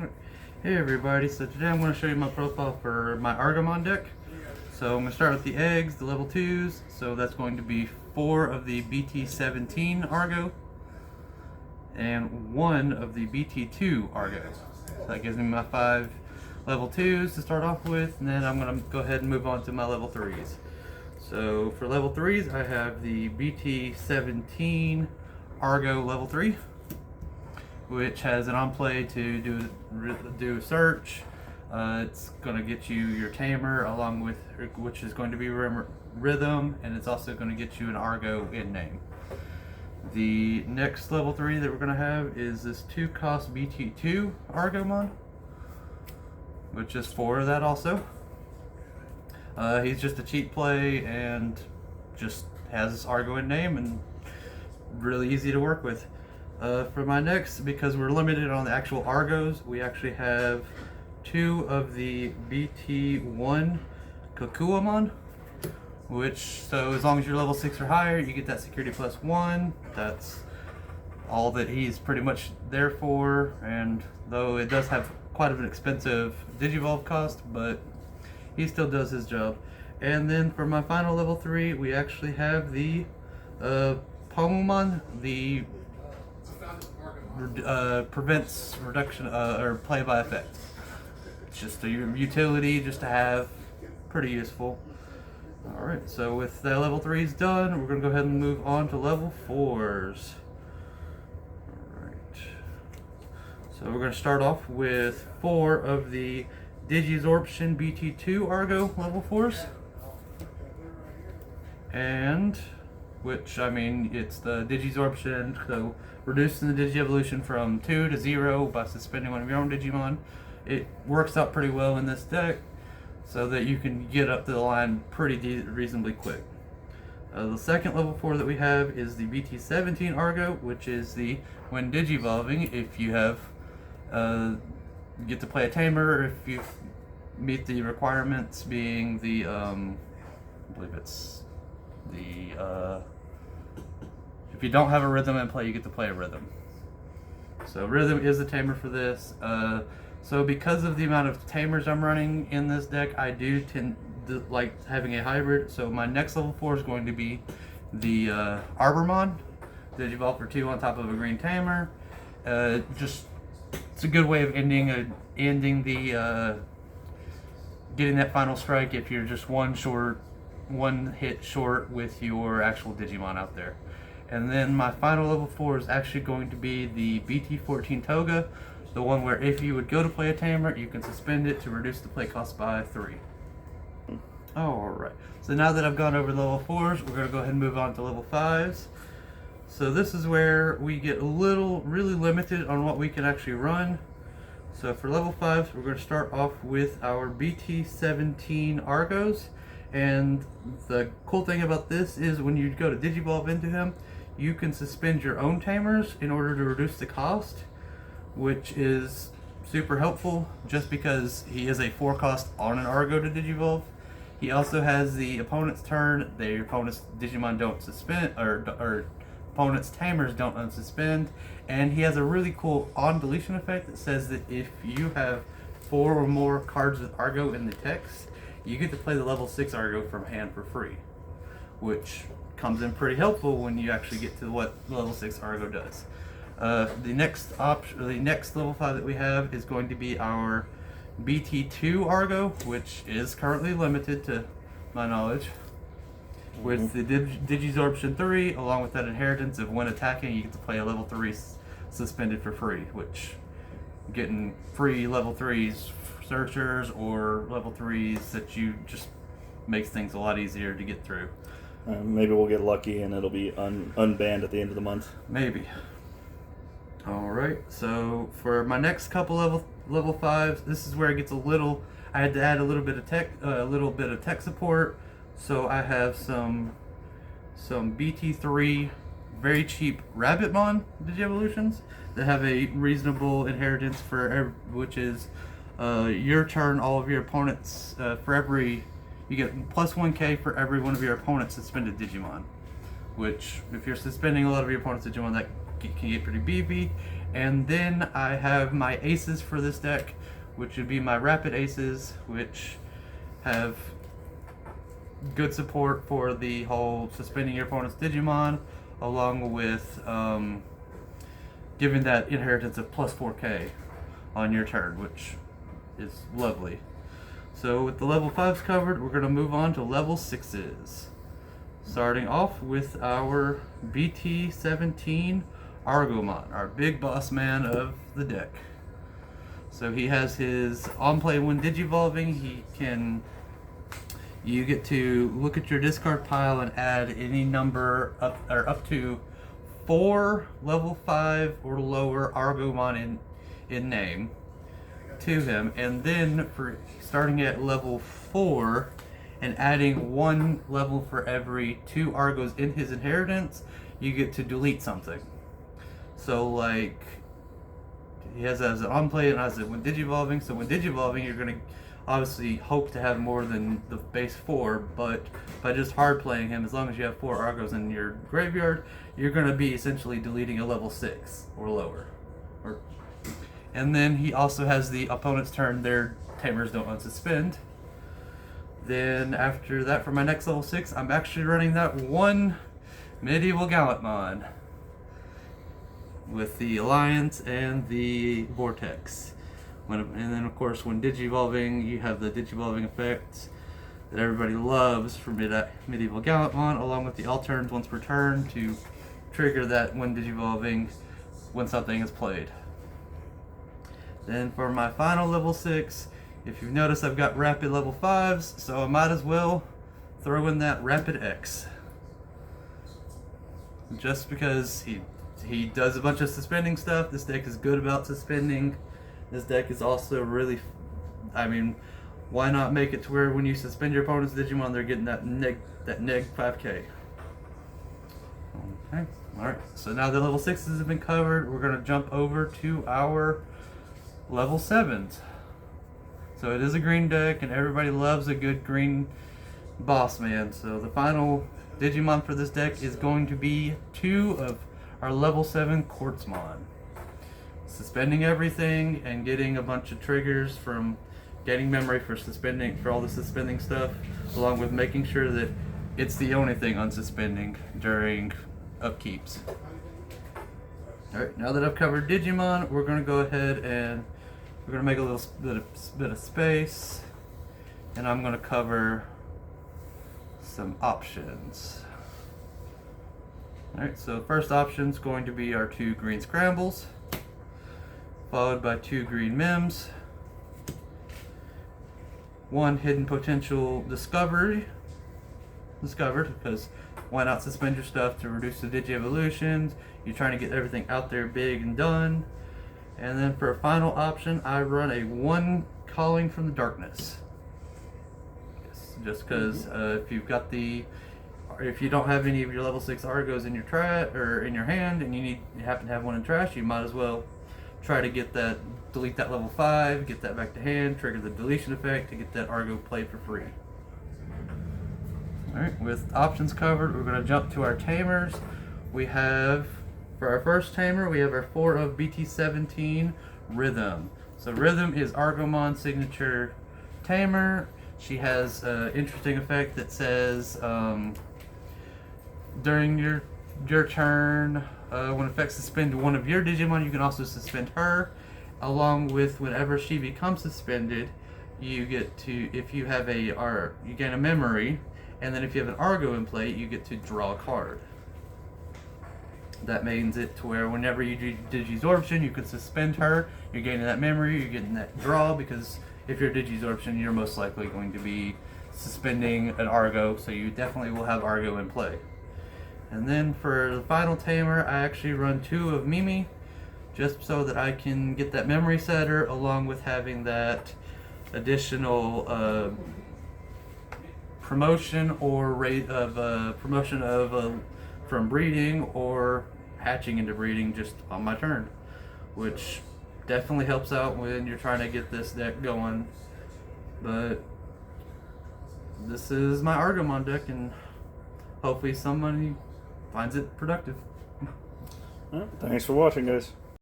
Hey everybody, so today I'm going to show you my profile for my Argomon deck. So I'm going to start with the eggs, the level 2s, so that's going to be 4 of the BT17 Argo and 1 of the BT2 Argo. So that gives me my 5 level 2s to start off with, and then I'm going to go ahead and move on to my level 3s. So for level 3s I have the BT17 Argo level 3, which has an on-play to do search. It's going to get you your tamer along with, which is going to be rhythm, and it's also going to get you an Argo in name. The next level 3 that we're going to have is this 2-cost BT2 Argomon, which is 4 of that also. He's just a cheap play and just has Argo in name and really easy to work with. For my next, because we're limited on the actual Argos, we actually have 2 of the BT1 Argomon, which, so as long as you're level 6 or higher, you get that security +1. That's all that he's pretty much there for, and though it does have quite an expensive Digivolve cost, but he still does his job. And then for my final level 3, we actually have the Argomon, the prevents reduction or play by effect. It's just a utility just to have, pretty useful. Alright, so with the level 3s done, we're going to go ahead and move on to level 4s. Alright, so we're going to start off with 4 of the Digizorption BT2 Argo level 4s, and which, I mean, it's the Digizorption, so reducing the Digievolution from 2 to 0 by suspending one of your own Digimon. It works out pretty well in this deck, so that you can get up the line pretty reasonably quick. The second level 4 that we have is the BT17 Argo, which is the, when Digivolving, if you have, you get to play a tamer if you meet the requirements, being the, I believe it's the, if you don't have a rhythm in play, you get to play a rhythm. So rhythm is the tamer for this. So because of the amount of tamers I'm running in this deck, I do tend to like having a hybrid. So my next level 4 is going to be the Argomon, Digivolve for 2 on top of a green tamer. Just, it's a good way of ending the getting that final strike if you're just one hit short with your actual Digimon out there. And then my final level 4 is actually going to be the BT14 Toga, the one where if you would go to play a tamer, you can suspend it to reduce the play cost by 3. Alright, so now that I've gone over level 4s, we're going to go ahead and move on to level 5s. So this is where we get really limited on what we can actually run. So for level 5s, we're going to start off with our BT17 Argos. And the cool thing about this is when you go to Digivolve into him, you can suspend your own tamers in order to reduce the cost, which is super helpful just because he is a 4-cost on an Argo to Digivolve. He also has the opponent's turn, the opponent's Digimon don't suspend, or opponent's tamers don't unsuspend, and he has a really cool on deletion effect that says that if you have 4 or more cards with Argo in the text, you get to play the level 6 Argo from hand for free, which comes in pretty helpful when you actually get to what level 6 Argo does. The next level 5 that we have is going to be our BT2 Argo, which is currently limited to my knowledge, with the Digizorption 3, along with that inheritance of when attacking, you get to play a level 3 suspended for free, which getting free level 3s searchers or level 3s that you just makes things a lot easier to get through. Maybe we'll get lucky and it'll be unbanned at the end of the month. Maybe. Alright, so for my next couple level 5s, this is where it gets a little, I had to add a little bit of tech support. So I have some BT3 very cheap Rabbitmon Digievolutions that have a reasonable inheritance for which is your turn, all of your opponents, for every, you get +1k for every one of your opponent's suspended Digimon, which if you're suspending a lot of your opponent's Digimon, that can get pretty beefy. And then I have my aces for this deck, which would be my rapid aces, which have good support for the whole suspending your opponent's Digimon, along with giving that inheritance of plus 4k on your turn, which is lovely. So with the level 5s covered, we're going to move on to level 6s. Starting off with our BT17 Argomon, our big boss man of the deck. So he has his on play when digivolving. You get to look at your discard pile and add any number up to 4 level 5 or lower Argomon in name to him, and then for starting at level 4 and adding 1 level for every 2 Argos in his inheritance, you get to delete something. So like, he has as an on play and as it when digivolving. So when digivolving, you're gonna obviously hope to have more than the base 4, but by just hard playing him, as long as you have 4 Argos in your graveyard, you're gonna be essentially deleting a level 6 or lower. And then he also has the opponent's turn, their tamers don't unsuspend. Then after that, for my next level 6, I'm actually running that one Medieval Gallantmon with the Alliance and the Vortex. And then of course when digivolving, you have the digivolving effects that everybody loves for Medieval Gallantmon, along with the alterns once per turn to trigger that when digivolving when something is played. Then for my final level 6, if you've noticed, I've got rapid level 5s, so I might as well throw in that Rapid X. Just because he does a bunch of suspending stuff. This deck is good about suspending. This deck is also really, I mean, why not make it to where when you suspend your opponent's Digimon, they're getting that neg 5k. Okay, alright, so now the level 6s have been covered, we're going to jump over to our level 7s. So it is a green deck, and everybody loves a good green boss man. So the final Digimon for this deck is going to be 2 of our level 7 Quartzmon. Suspending everything and getting a bunch of triggers from getting memory for all the suspending stuff, along with making sure that it's the only thing unsuspending during upkeeps. Alright, now that I've covered Digimon, we're going to go ahead and we're going to make a little bit of space, and I'm going to cover some options. Alright, so first option is going to be our 2 green scrambles, followed by 2 green mims, 1 hidden potential discovered, because why not suspend your stuff to reduce the digi-evolutions? You're trying to get everything out there big and done. And then for a final option, I run a 1 Calling from the Darkness. Just because if you don't have any of your level 6 Argos in your in your hand, and you happen to have 1 in trash, you might as well try to delete that level 5, get that back to hand, trigger the deletion effect to get that Argo played for free. Alright, with options covered, we're going to jump to our tamers. We have, for our first tamer, we have our 4 of BT17 Rhythm. So Rhythm is Argomon's signature tamer. She has an interesting effect that says during your turn, when effects suspend 1 of your Digimon, you can also suspend her. Along with whenever she becomes suspended, you get to, if you have you gain a memory, and then if you have an Argo in play, you get to draw a card. That means it to where whenever you do Digisorption, you could suspend her, you're gaining that memory, you're getting that draw, because if you're Digisorption, you're most likely going to be suspending an Argo, so you definitely will have Argo in play. And then for the final tamer, I actually run 2 of Mimi, just so that I can get that memory setter, along with having that additional promotion or rate of promotion of from breeding or hatching into breeding just on my turn, which definitely helps out when you're trying to get this deck going. But this is my Argomon deck, and hopefully somebody finds it productive. Thanks for watching, guys.